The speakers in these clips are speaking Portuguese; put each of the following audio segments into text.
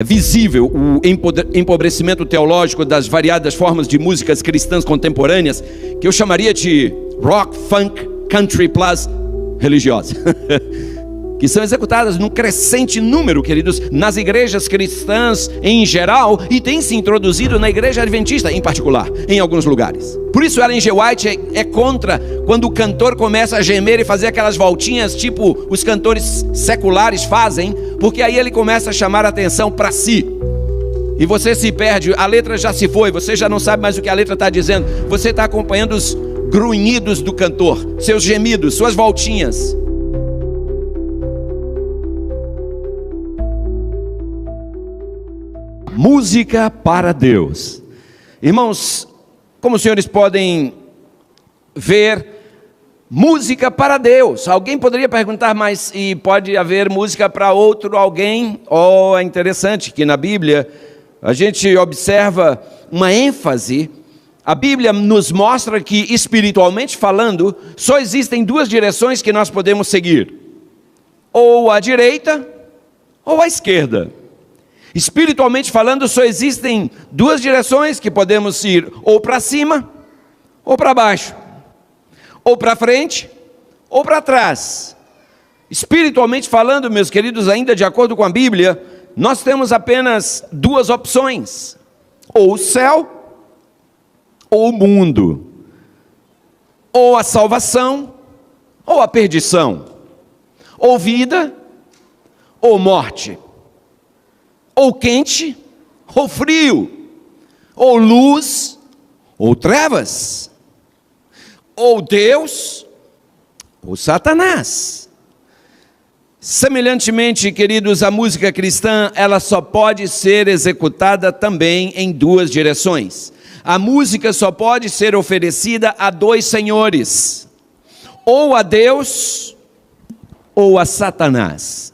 É visível o empobrecimento teológico das variadas formas de músicas cristãs contemporâneas, que eu chamaria de rock, funk, country plus religiosa, que são executadas num crescente número, queridos, nas igrejas cristãs em geral, e tem se introduzido na igreja adventista em particular, em alguns lugares. Por isso Ellen G. White é contra quando o cantor começa a gemer e fazer aquelas voltinhas tipo os cantores seculares fazem, porque aí ele começa a chamar a atenção para si, e você se perde, a letra já se foi, você já não sabe mais o que a letra está dizendo, você está acompanhando os grunhidos do cantor, seus gemidos, suas voltinhas. Música para Deus. Irmãos, como os senhores podem ver, música para Deus. Alguém poderia perguntar, mas e pode haver música para outro alguém? É interessante que na Bíblia a gente observa uma ênfase. A Bíblia nos mostra que, espiritualmente falando, só existem duas direções que nós podemos seguir: ou à direita ou à esquerda. Espiritualmente falando, só existem duas direções que podemos ir: ou para cima ou para baixo, ou para frente ou para trás. Espiritualmente falando, meus queridos, ainda de acordo com a Bíblia, nós temos apenas duas opções: ou o céu ou o mundo, ou a salvação ou a perdição, ou vida ou morte, ou quente ou frio, ou luz ou trevas, ou Deus ou Satanás. Semelhantemente, queridos, a música cristã, ela só pode ser executada também em duas direções. A música só pode ser oferecida a dois senhores: ou a Deus ou a Satanás.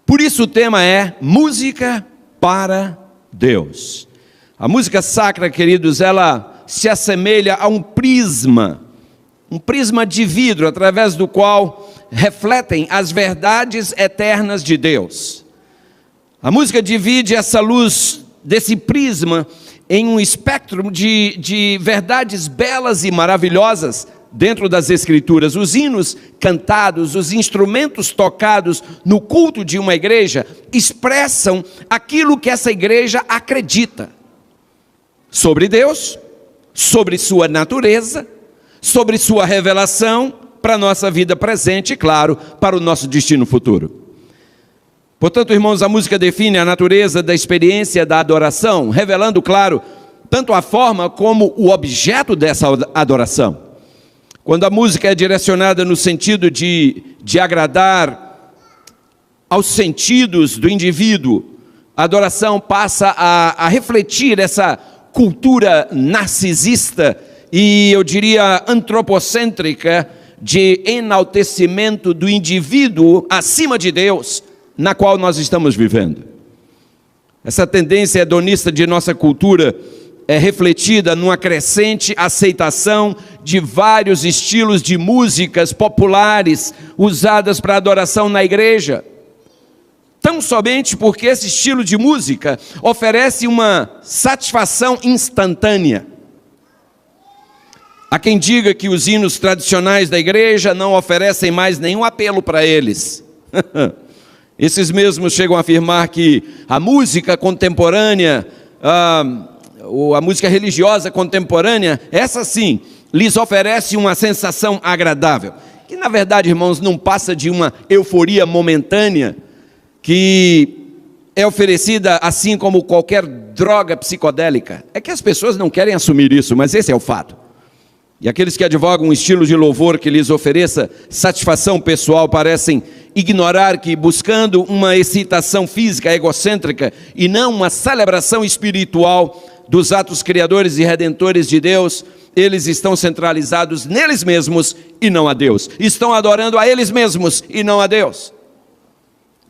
Por isso o tema é música para Deus. A música sacra, queridos, ela se assemelha a um prisma de vidro, através do qual refletem as verdades eternas de Deus. A música divide essa luz desse prisma em um espectro de verdades belas e maravilhosas dentro das Escrituras. Os hinos cantados, os instrumentos tocados no culto de uma igreja expressam aquilo que essa igreja acredita sobre Deus, sobre sua natureza, sobre sua revelação para a nossa vida presente e, claro, para o nosso destino futuro. Portanto, irmãos, a música define a natureza da experiência da adoração, revelando, claro, tanto a forma como o objeto dessa adoração. Quando a música é direcionada no sentido de agradar aos sentidos do indivíduo, a adoração passa a refletir essa cultura narcisista e, eu diria, antropocêntrica, de enaltecimento do indivíduo acima de Deus, na qual nós estamos vivendo. Essa tendência hedonista de nossa cultura é refletida numa crescente aceitação de vários estilos de músicas populares usadas para adoração na igreja, tão somente porque esse estilo de música oferece uma satisfação instantânea. Há quem diga que os hinos tradicionais da igreja não oferecem mais nenhum apelo para eles. Esses mesmos chegam a afirmar que a música contemporânea, a música religiosa contemporânea, essa sim, lhes oferece uma sensação agradável, que na verdade, irmãos, não passa de uma euforia momentânea, que é oferecida assim como qualquer droga psicodélica. É que as pessoas não querem assumir isso, mas esse é o fato. E aqueles que advogam um estilo de louvor que lhes ofereça satisfação pessoal parecem ignorar que, buscando uma excitação física egocêntrica e não uma celebração espiritual dos atos criadores e redentores de Deus, eles estão centralizados neles mesmos e não a Deus. Estão adorando a eles mesmos e não a Deus.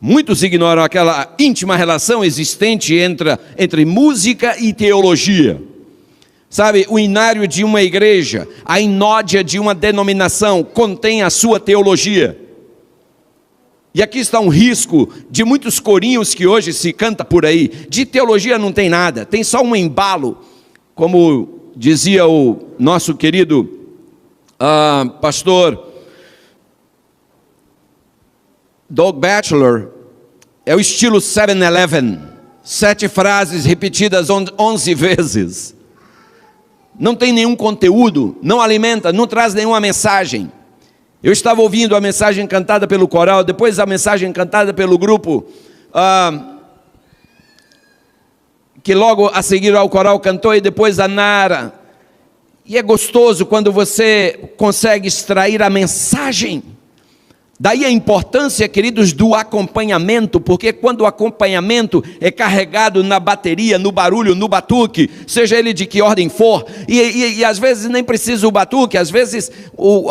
Muitos ignoram aquela íntima relação existente entre música e teologia. Sabe, o inário de uma igreja, a inódia de uma denominação contém a sua teologia. E aqui está um risco de muitos corinhos que hoje se canta por aí. De teologia não tem nada, tem só um embalo. Como dizia o nosso querido pastor Doug Batchelor, é o estilo 7-Eleven, 7 frases repetidas 11 vezes. Não tem nenhum conteúdo, não alimenta, não traz nenhuma mensagem. Eu estava ouvindo a mensagem cantada pelo coral, depois a mensagem cantada pelo grupo, que logo a seguir ao coral cantou, e depois a Nara. E é gostoso quando você consegue extrair a mensagem. Daí a importância, queridos, do acompanhamento, porque quando o acompanhamento é carregado na bateria, no barulho, no batuque, seja ele de que ordem for, e às vezes nem precisa o batuque, às vezes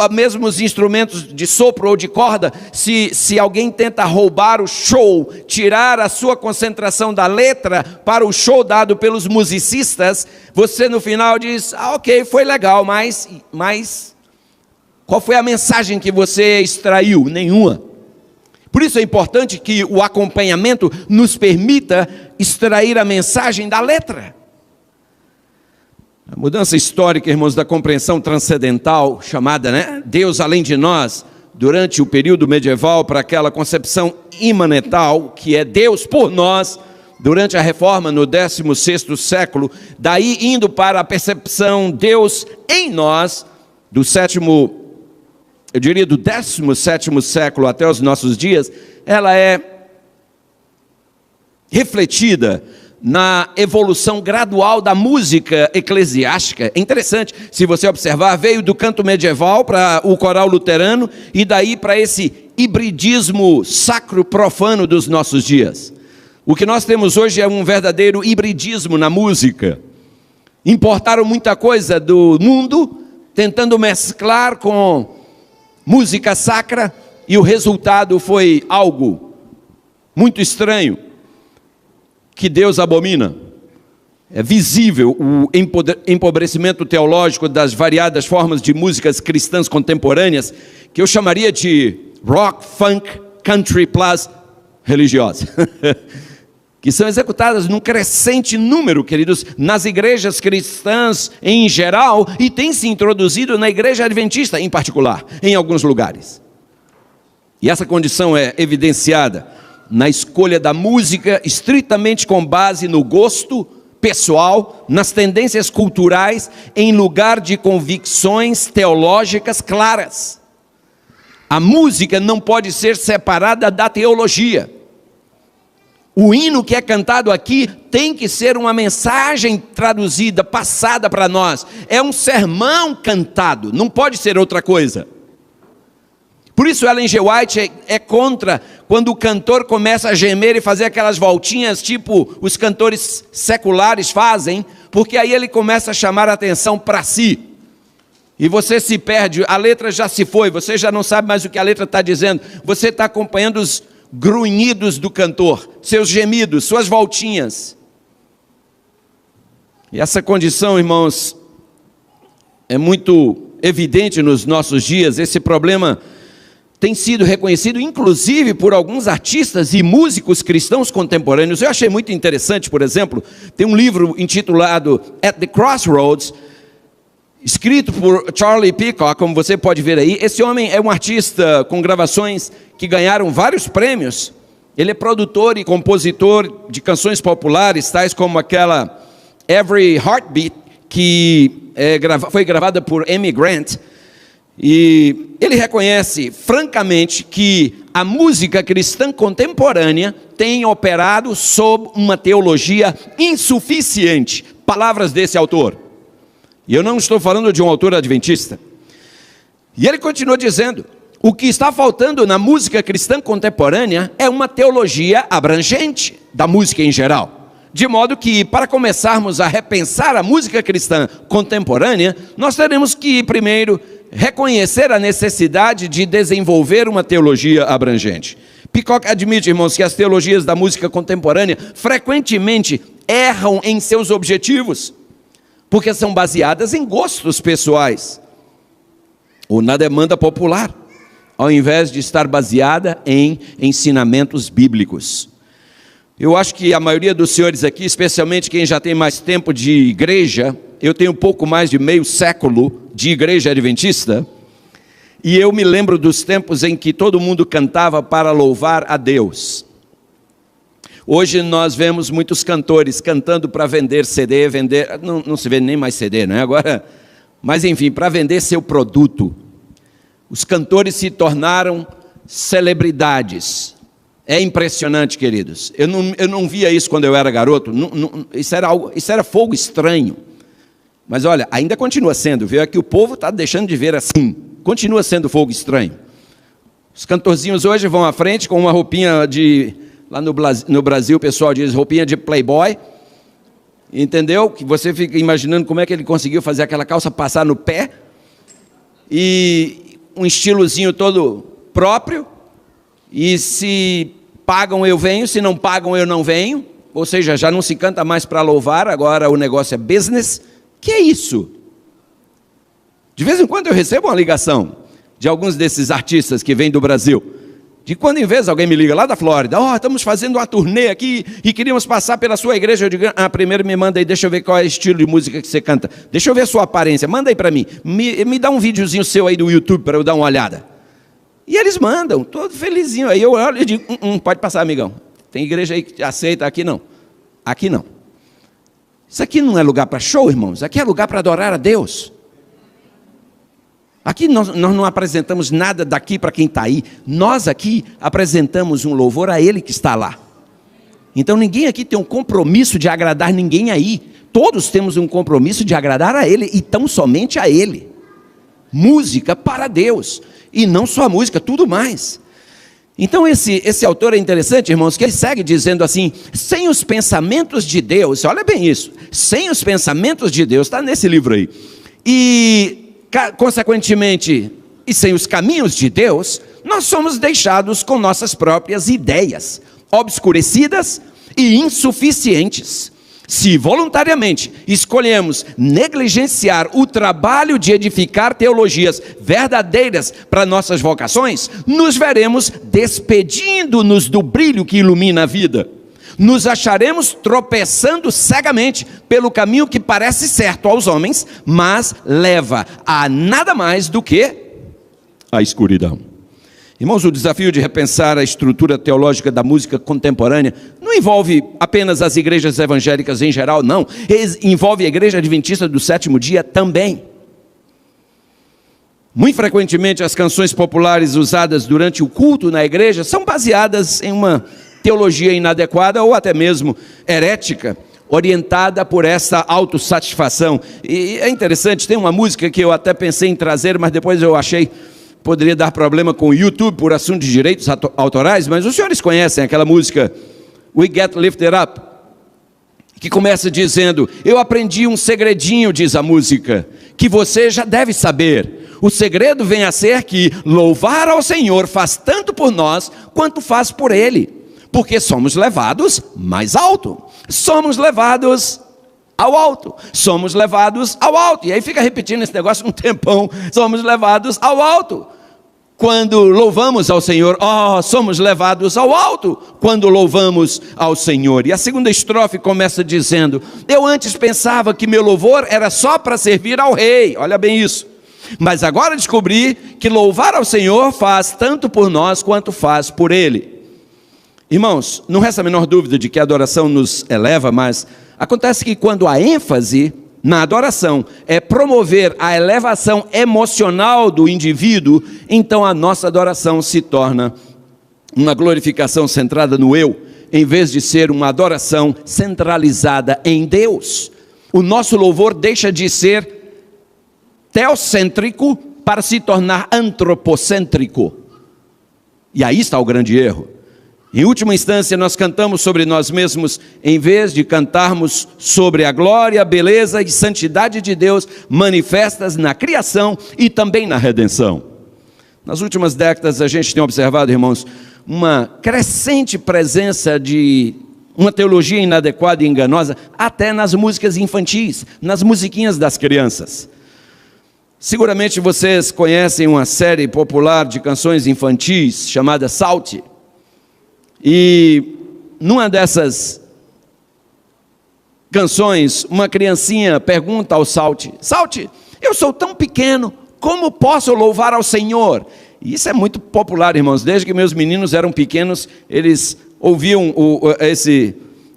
mesmo os instrumentos de sopro ou de corda, se alguém tenta roubar o show, tirar a sua concentração da letra para o show dado pelos musicistas, você no final diz, ok, foi legal, mas qual foi a mensagem que você extraiu? Nenhuma. Por isso é importante que o acompanhamento nos permita extrair a mensagem da letra. A mudança histórica, irmãos, da compreensão transcendental, chamada, Deus além de nós, durante o período medieval, para aquela concepção imanental, que é Deus por nós, durante a reforma no 16º século, daí indo para a percepção Deus em nós, do 17º século até os nossos dias, ela é refletida na evolução gradual da música eclesiástica. É interessante, se você observar, veio do canto medieval para o coral luterano, e daí para esse hibridismo sacro-profano dos nossos dias. O que nós temos hoje é um verdadeiro hibridismo na música. Importaram muita coisa do mundo, tentando mesclar com música sacra, e o resultado foi algo muito estranho, que Deus abomina. É visível o empobrecimento teológico das variadas formas de músicas cristãs contemporâneas, que eu chamaria de rock, funk, country plus religiosa, que são executadas num crescente número, queridos, nas igrejas cristãs em geral, e tem se introduzido na igreja adventista em particular, em alguns lugares. E essa condição é evidenciada na escolha da música estritamente com base no gosto pessoal, nas tendências culturais, em lugar de convicções teológicas claras. A música não pode ser separada da teologia. O hino que é cantado aqui tem que ser uma mensagem traduzida, passada para nós. É um sermão cantado, não pode ser outra coisa. Por isso Ellen G. White é contra quando o cantor começa a gemer e fazer aquelas voltinhas tipo os cantores seculares fazem, porque aí ele começa a chamar a atenção para si. E você se perde, a letra já se foi, você já não sabe mais o que a letra está dizendo. Você está acompanhando os grunhidos do cantor, seus gemidos, suas voltinhas. E essa condição, irmãos, é muito evidente nos nossos dias. Esse problema tem sido reconhecido, inclusive, por alguns artistas e músicos cristãos contemporâneos. Eu achei muito interessante, por exemplo, tem um livro intitulado At the Crossroads, escrito por Charlie Peacock, como você pode ver aí. Esse homem é um artista com gravações que ganharam vários prêmios. Ele é produtor e compositor de canções populares, tais como aquela Every Heartbeat, que foi gravada por Amy Grant. E ele reconhece francamente que a música cristã contemporânea tem operado sob uma teologia insuficiente. Palavras desse autor. E eu não estou falando de um autor adventista. E ele continua dizendo, o que está faltando na música cristã contemporânea é uma teologia abrangente da música em geral. De modo que, para começarmos a repensar a música cristã contemporânea, nós teremos que, primeiro, reconhecer a necessidade de desenvolver uma teologia abrangente. Peacock admite, irmãos, que as teologias da música contemporânea frequentemente erram em seus objetivos, porque são baseadas em gostos pessoais ou na demanda popular, ao invés de estar baseada em ensinamentos bíblicos. Eu acho que a maioria dos senhores aqui, especialmente quem já tem mais tempo de igreja, eu tenho um pouco mais de meio século de igreja adventista, e eu me lembro dos tempos em que todo mundo cantava para louvar a Deus. Hoje nós vemos muitos cantores cantando para vender CD, não se vende nem mais CD, não é agora? Mas enfim, para vender seu produto. Os cantores se tornaram celebridades. É impressionante, queridos. Eu não via isso quando eu era garoto. Isso era fogo estranho. Mas olha, ainda continua sendo, viu? É que o povo está deixando de ver assim. Continua sendo fogo estranho. Os cantorzinhos hoje vão à frente com uma roupinha de... Lá no Brasil o pessoal diz roupinha de playboy. Entendeu? Que você fica imaginando como é que ele conseguiu fazer aquela calça passar no pé. E um estilozinho todo próprio. E se pagam eu venho, se não pagam eu não venho. Ou seja, já não se canta mais para louvar, agora o negócio é business. Que é isso? De vez em quando eu recebo uma ligação de alguns desses artistas que vêm do Brasil. De quando em vez alguém me liga lá da Flórida, estamos fazendo uma turnê aqui e queríamos passar pela sua igreja. Eu digo, primeiro me manda aí, deixa eu ver qual é o estilo de música que você canta. Deixa eu ver a sua aparência, manda aí para mim. Me dá um videozinho seu aí do YouTube para eu dar uma olhada. E eles mandam, todo felizinho. Aí eu olho e digo, pode passar, amigão. Tem igreja aí que aceita, aqui não. Aqui não. Isso aqui não é lugar para show, irmãos. Aqui é lugar para adorar a Deus. Aqui nós não apresentamos nada daqui para quem está aí. Nós aqui apresentamos um louvor a Ele que está lá. Então ninguém aqui tem um compromisso de agradar ninguém aí. Todos temos um compromisso de agradar a Ele e tão somente a Ele. Música para Deus. E não só a música, tudo mais. Então esse autor é interessante, irmãos, que ele segue dizendo assim, sem os pensamentos de Deus, olha bem isso, sem os pensamentos de Deus, está nesse livro aí, e consequentemente, e sem os caminhos de Deus, nós somos deixados com nossas próprias ideias, obscurecidas e insuficientes. Se voluntariamente escolhemos negligenciar o trabalho de edificar teologias verdadeiras para nossas vocações, nos veremos despedindo-nos do brilho que ilumina a vida. Nos acharemos tropeçando cegamente pelo caminho que parece certo aos homens, mas leva a nada mais do que a escuridão. Irmãos, o desafio de repensar a estrutura teológica da música contemporânea não envolve apenas as igrejas evangélicas em geral, não. Envolve a igreja adventista do sétimo dia também. Muito frequentemente as canções populares usadas durante o culto na igreja são baseadas em uma teologia inadequada ou até mesmo herética, orientada por essa autossatisfação. E é interessante, tem uma música que eu até pensei em trazer, mas depois eu achei poderia dar problema com o YouTube por assunto de direitos autorais, mas os senhores conhecem aquela música We Get Lifted Up, que começa dizendo, eu aprendi um segredinho, diz a música, que você já deve saber. O segredo vem a ser que louvar ao Senhor faz tanto por nós, quanto faz por Ele, porque somos levados mais alto, somos levados ao alto, somos levados ao alto, e aí fica repetindo esse negócio um tempão, somos levados ao alto, quando louvamos ao Senhor, somos levados ao alto, quando louvamos ao Senhor. E a segunda estrofe começa dizendo, eu antes pensava que meu louvor era só para servir ao rei, olha bem isso, mas agora descobri que louvar ao Senhor faz tanto por nós, quanto faz por Ele. Irmãos, não resta a menor dúvida de que a adoração nos eleva, mas acontece que quando a ênfase na adoração é promover a elevação emocional do indivíduo, então a nossa adoração se torna uma glorificação centrada no eu, em vez de ser uma adoração centralizada em Deus. O nosso louvor deixa de ser teocêntrico para se tornar antropocêntrico. E aí está o grande erro. Em última instância, nós cantamos sobre nós mesmos, em vez de cantarmos sobre a glória, a beleza e santidade de Deus, manifestas na criação e também na redenção. Nas últimas décadas, a gente tem observado, irmãos, uma crescente presença de uma teologia inadequada e enganosa, até nas músicas infantis, nas musiquinhas das crianças. Seguramente vocês conhecem uma série popular de canções infantis chamada Salty. E numa dessas canções, uma criancinha pergunta ao Salty: Salty, eu sou tão pequeno, como posso louvar ao Senhor? E isso é muito popular, irmãos. Desde que meus meninos eram pequenos, eles ouviam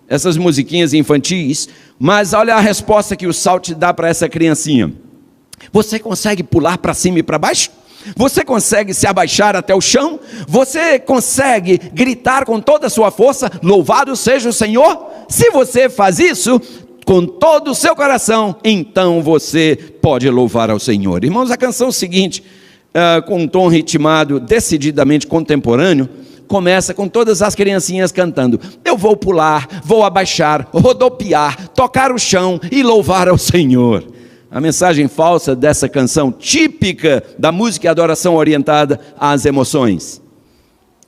essas musiquinhas infantis. Mas olha a resposta que o Salty dá para essa criancinha: você consegue pular para cima e para baixo? Você consegue se abaixar até o chão? Você consegue gritar com toda a sua força: louvado seja o Senhor? Se você faz isso com todo o seu coração, então você pode louvar ao Senhor. Irmãos, a canção seguinte, com um tom ritmado, decididamente contemporâneo, começa com todas as criancinhas cantando: eu vou pular, vou abaixar, rodopiar, tocar o chão e louvar ao Senhor. A mensagem falsa dessa canção, típica da música e adoração orientada às emoções.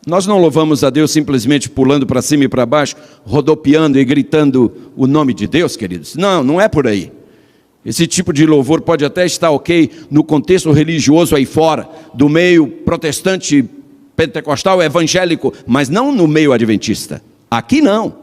Nós não louvamos a Deus simplesmente pulando para cima e para baixo, rodopiando e gritando o nome de Deus, queridos. Não, não é por aí. Esse tipo de louvor pode até estar ok no contexto religioso aí fora, do meio protestante, pentecostal, evangélico, mas não no meio adventista. Aqui não.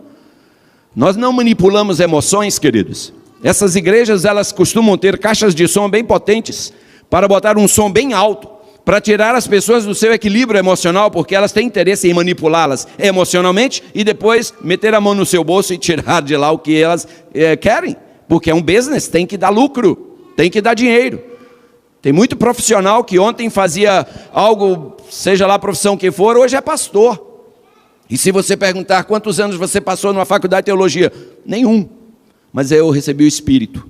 Nós não manipulamos emoções, queridos. Essas igrejas, elas costumam ter caixas de som bem potentes, para botar um som bem alto, para tirar as pessoas do seu equilíbrio emocional, porque elas têm interesse em manipulá-las emocionalmente, e depois meter a mão no seu bolso e tirar de lá o que elas querem, porque é um business, tem que dar lucro, tem que dar dinheiro. Tem muito profissional que ontem fazia algo, seja lá a profissão que for, hoje é pastor. E se você perguntar quantos anos você passou numa faculdade de teologia, nenhum. Mas eu recebi o Espírito.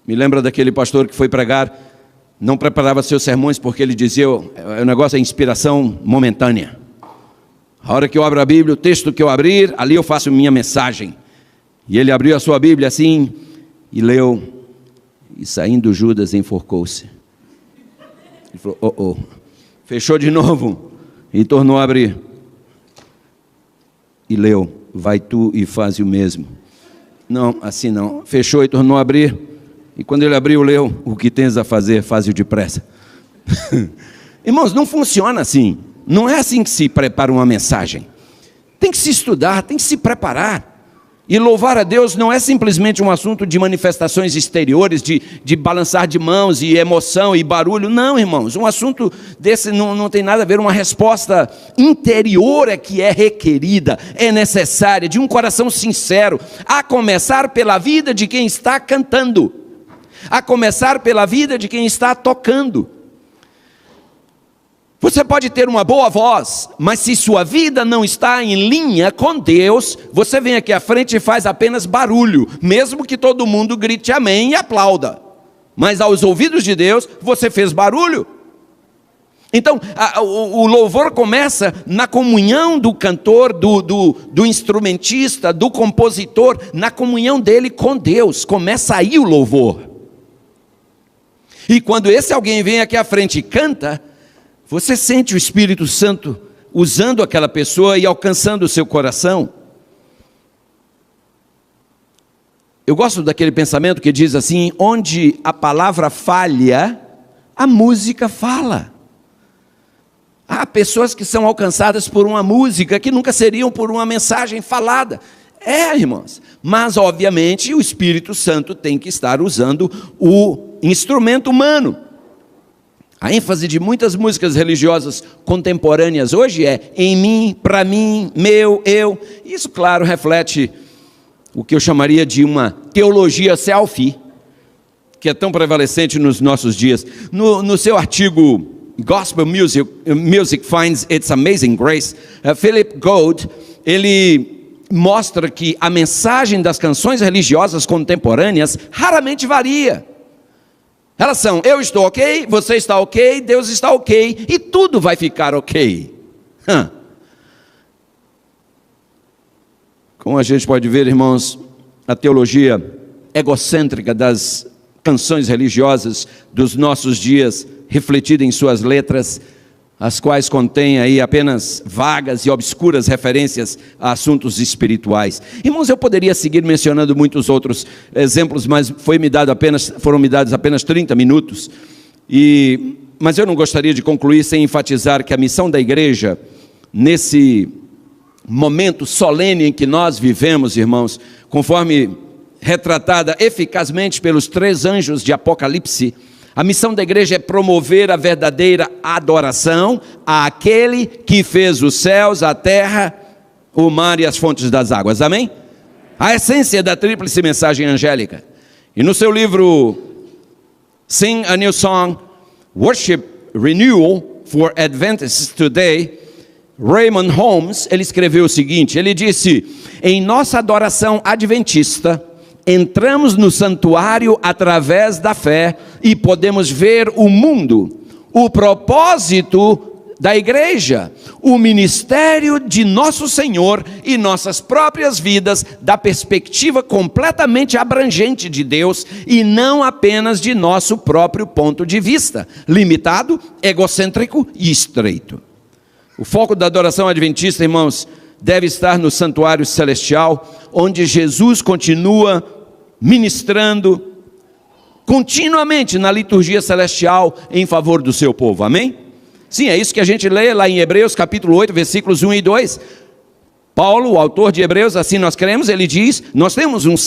Me lembra daquele pastor que foi pregar, não preparava seus sermões porque ele dizia: o negócio é inspiração momentânea. A hora que eu abro a Bíblia, o texto que eu abrir, ali eu faço minha mensagem. E ele abriu a sua Bíblia assim e leu: e saindo Judas enforcou-se. Ele falou: fechou de novo e tornou a abrir. E leu: vai tu e faz o mesmo. Não, assim não. Fechou e tornou a abrir. E quando ele abriu, leu: o que tens a fazer, faz-o depressa. Irmãos, não funciona assim. Não é assim que se prepara uma mensagem. Tem que se estudar, tem que se preparar. E louvar a Deus não é simplesmente um assunto de manifestações exteriores, de balançar de mãos e emoção e barulho. Não, irmãos, um assunto desse não tem nada a ver. Uma resposta interior é que é requerida, é necessária, de um coração sincero, a começar pela vida de quem está cantando, a começar pela vida de quem está tocando. Você pode ter uma boa voz, mas se sua vida não está em linha com Deus, você vem aqui à frente e faz apenas barulho, mesmo que todo mundo grite amém e aplauda. Mas aos ouvidos de Deus, você fez barulho. Então, o louvor começa na comunhão do cantor, do instrumentista, do compositor, na comunhão dele com Deus. Começa aí o louvor. E quando esse alguém vem aqui à frente e canta, você sente o Espírito Santo usando aquela pessoa e alcançando o seu coração. Eu gosto daquele pensamento que diz assim: onde a palavra falha, a música fala. Há pessoas que são alcançadas por uma música que nunca seriam por uma mensagem falada. Irmãos, mas obviamente o Espírito Santo tem que estar usando o instrumento humano. A ênfase de muitas músicas religiosas contemporâneas hoje é em mim, para mim, meu, eu. Isso, claro, reflete o que eu chamaria de uma teologia selfie, que é tão prevalecente nos nossos dias. No seu artigo Gospel Music Finds Its Amazing Grace, Philip Gould, ele mostra que a mensagem das canções religiosas contemporâneas raramente varia. Elas são: eu estou ok, você está ok, Deus está ok, e tudo vai ficar ok. Como a gente pode ver, irmãos, a teologia egocêntrica das canções religiosas dos nossos dias, refletida em suas letras, as quais contêm aí apenas vagas e obscuras referências a assuntos espirituais. Irmãos, eu poderia seguir mencionando muitos outros exemplos, mas foram me dados apenas 30 minutos, mas eu não gostaria de concluir sem enfatizar que a missão da igreja, nesse momento solene em que nós vivemos, irmãos, conforme retratada eficazmente pelos 3 anjos de Apocalipse, a missão da igreja é promover a verdadeira adoração àquele que fez os céus, a terra, o mar e as fontes das águas. Amém? A essência da tríplice mensagem angélica. E no seu livro Sing a New Song, Worship Renewal for Adventists Today, Raymond Holmes, ele escreveu o seguinte, ele disse: em nossa adoração adventista, entramos no santuário através da fé e podemos ver o mundo, o propósito da igreja, o ministério de nosso Senhor e nossas próprias vidas da perspectiva completamente abrangente de Deus e não apenas de nosso próprio ponto de vista, limitado, egocêntrico e estreito. O foco da adoração adventista, irmãos, deve estar no santuário celestial, onde Jesus continua ministrando continuamente na liturgia celestial em favor do seu povo, amém? Sim, é isso que a gente lê lá em Hebreus capítulo 8, versículos 1 e 2, Paulo, o autor de Hebreus, assim nós cremos, ele diz, nós temos um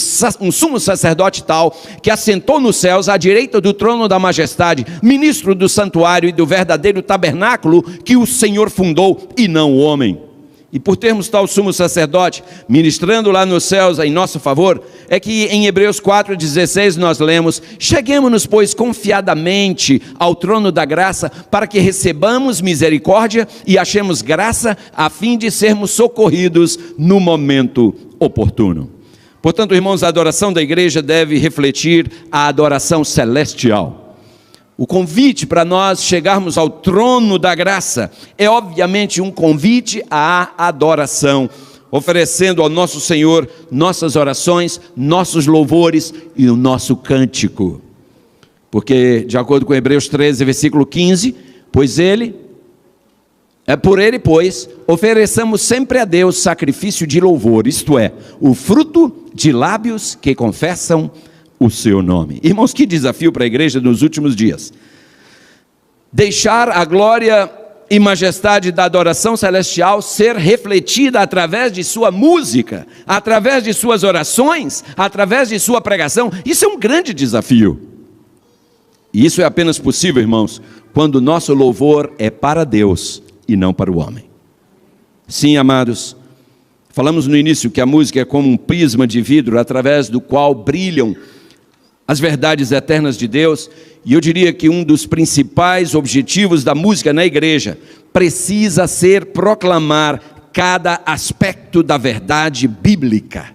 sumo sacerdote tal, que assentou nos céus à direita do trono da majestade, ministro do santuário e do verdadeiro tabernáculo que o Senhor fundou e não o homem. E por termos tal sumo sacerdote, ministrando lá nos céus em nosso favor, é que em Hebreus 4,16 nós lemos, cheguemo-nos, pois, confiadamente ao trono da graça, para que recebamos misericórdia e achemos graça, a fim de sermos socorridos no momento oportuno. Portanto, irmãos, a adoração da igreja deve refletir a adoração celestial. O convite para nós chegarmos ao trono da graça é obviamente um convite à adoração, oferecendo ao nosso Senhor nossas orações, nossos louvores e o nosso cântico. Porque, de acordo com Hebreus 13, versículo 15, por ele, pois, ofereçamos sempre a Deus sacrifício de louvor, isto é, o fruto de lábios que confessam o seu nome. Irmãos, que desafio para a igreja nos últimos dias. Deixar a glória e majestade da adoração celestial ser refletida através de sua música, através de suas orações, através de sua pregação. Isso é um grande desafio. E isso é apenas possível, irmãos, quando o nosso louvor é para Deus e não para o homem. Sim, amados, falamos no início que a música é como um prisma de vidro através do qual brilham as verdades eternas de Deus, e eu diria que um dos principais objetivos da música na igreja precisa ser proclamar cada aspecto da verdade bíblica.